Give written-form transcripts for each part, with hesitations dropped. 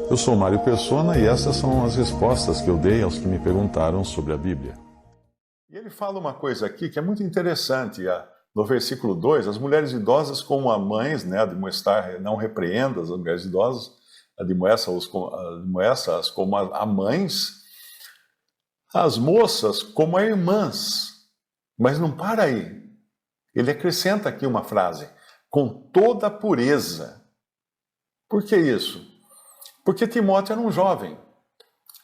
Eu sou Mário Persona e essas são as respostas que eu dei aos que me perguntaram sobre a Bíblia. E ele fala uma coisa aqui que é muito interessante. No versículo 2, as mulheres idosas como a mães, né, admoestar, não repreendas as mulheres idosas, admoesta-as como a mães, as moças como a irmãs. Mas não para aí. Ele acrescenta aqui uma frase, com toda a pureza. Por que isso? Porque Timóteo era um jovem.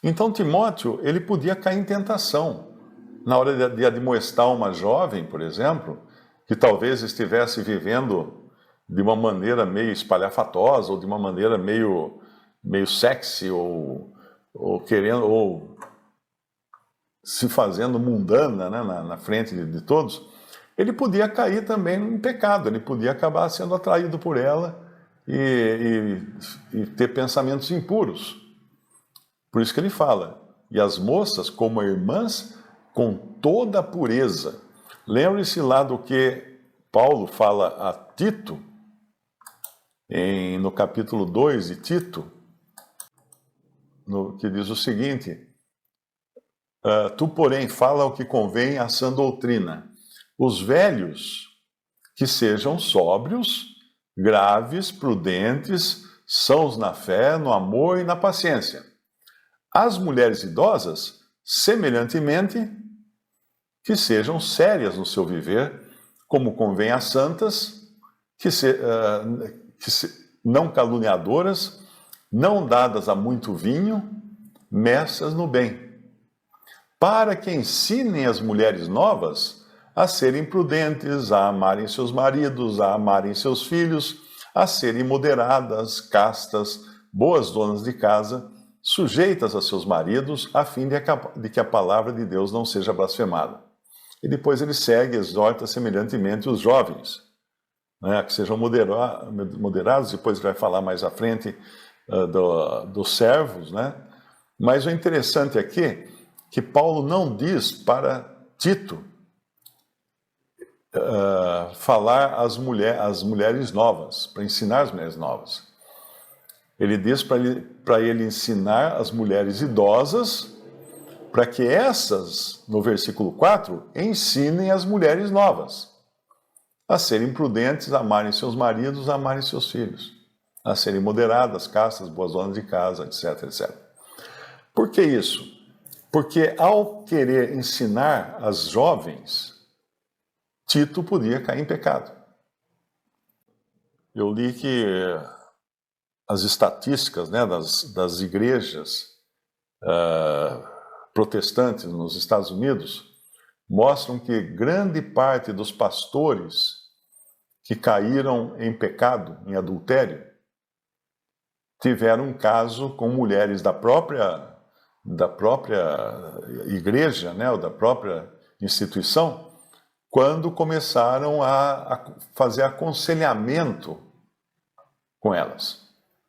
Então Timóteo, ele podia cair em tentação. Na hora de admoestar uma jovem, por exemplo, que talvez estivesse vivendo de uma maneira meio espalhafatosa, ou de uma maneira meio sexy, ou querendo, ou se fazendo mundana, né, na frente de todos, ele podia cair também em pecado, ele podia acabar sendo atraído por ela e ter pensamentos impuros. Por isso que ele fala, e as moças como irmãs com toda a pureza. Lembre-se lá do que Paulo fala a Tito, no capítulo 2 de Tito, que diz o seguinte: tu, porém, fala o que convém à sã doutrina. Os velhos que sejam sóbrios, graves, prudentes, sãos na fé, no amor e na paciência. As mulheres idosas, semelhantemente, que sejam sérias no seu viver, como convém às santas, não caluniadoras, não dadas a muito vinho, mestras no bem, para que ensinem as mulheres novas a serem prudentes, a amarem seus maridos, a amarem seus filhos, a serem moderadas, castas, boas donas de casa, sujeitas a seus maridos, a fim de que a palavra de Deus não seja blasfemada. E depois ele segue, exorta semelhantemente os jovens, né, que sejam moderados, depois ele vai falar mais à frente dos servos, né? Mas o interessante aqui é que Paulo não diz para Tito falar às mulheres novas, para ensinar as mulheres novas. Ele diz para ele ensinar as mulheres idosas, para que essas, no versículo 4, ensinem as mulheres novas a serem prudentes, a amarem seus maridos, a amarem seus filhos, a serem moderadas, castas, boas donas de casa, etc, etc. Por que isso? Porque ao querer ensinar as jovens, Tito podia cair em pecado. Eu li que as estatísticas, né, das igrejas protestantes nos Estados Unidos mostram que grande parte dos pastores que caíram em pecado, em adultério, tiveram um caso com mulheres da própria igreja, né, ou da própria instituição, quando começaram a fazer aconselhamento com elas.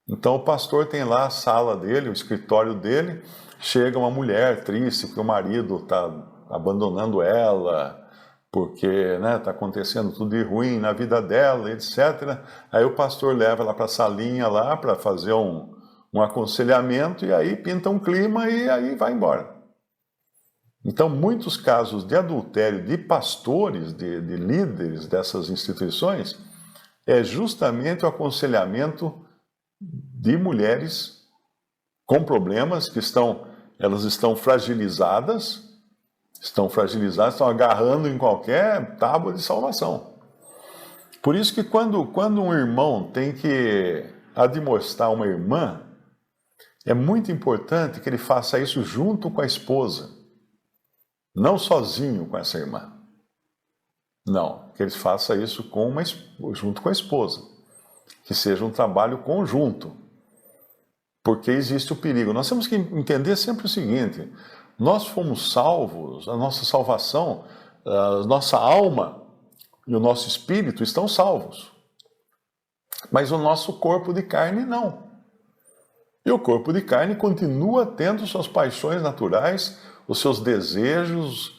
Então o pastor tem lá a sala dele, o escritório dele, chega uma mulher triste porque o marido está abandonando ela, porque está acontecendo tudo de ruim na vida dela, etc. Aí o pastor leva ela para a salinha lá para fazer um aconselhamento e aí pinta um clima e aí vai embora. Então, muitos casos de adultério de pastores, de líderes dessas instituições, é justamente o aconselhamento de mulheres com problemas que elas estão fragilizadas, estão agarrando em qualquer tábua de salvação. Por isso que quando um irmão tem que admoestar uma irmã, é muito importante que ele faça isso junto com a esposa, não sozinho com essa irmã. Não, que ele faça isso junto com a esposa, que seja um trabalho conjunto, porque existe o perigo. Nós temos que entender sempre o seguinte: nós fomos salvos, a nossa salvação, a nossa alma e o nosso espírito estão salvos, mas o nosso corpo de carne não. E o corpo de carne continua tendo suas paixões naturais, os seus desejos,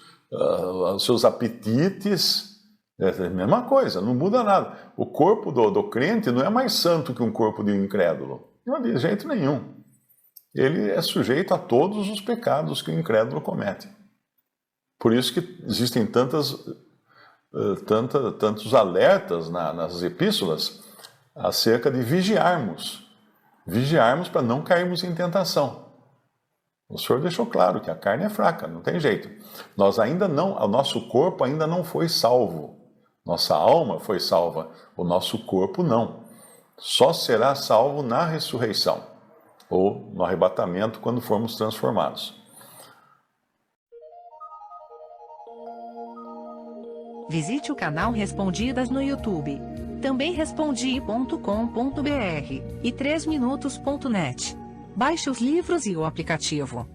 os seus apetites. É a mesma coisa, não muda nada. O corpo do crente não é mais santo que um corpo de um incrédulo. Não, de jeito nenhum. Ele é sujeito a todos os pecados que o incrédulo comete. Por isso que existem tantos alertas nas epístolas acerca de vigiarmos para não cairmos em tentação. O Senhor deixou claro que a carne é fraca, não tem jeito. O nosso corpo ainda não foi salvo. Nossa alma foi salva, o nosso corpo não. Só será salvo na ressurreição, ou no arrebatamento, quando formos transformados. Visite o canal Respondidas no YouTube. Também respondi.com.br e 3minutos.net. Baixe os livros e o aplicativo.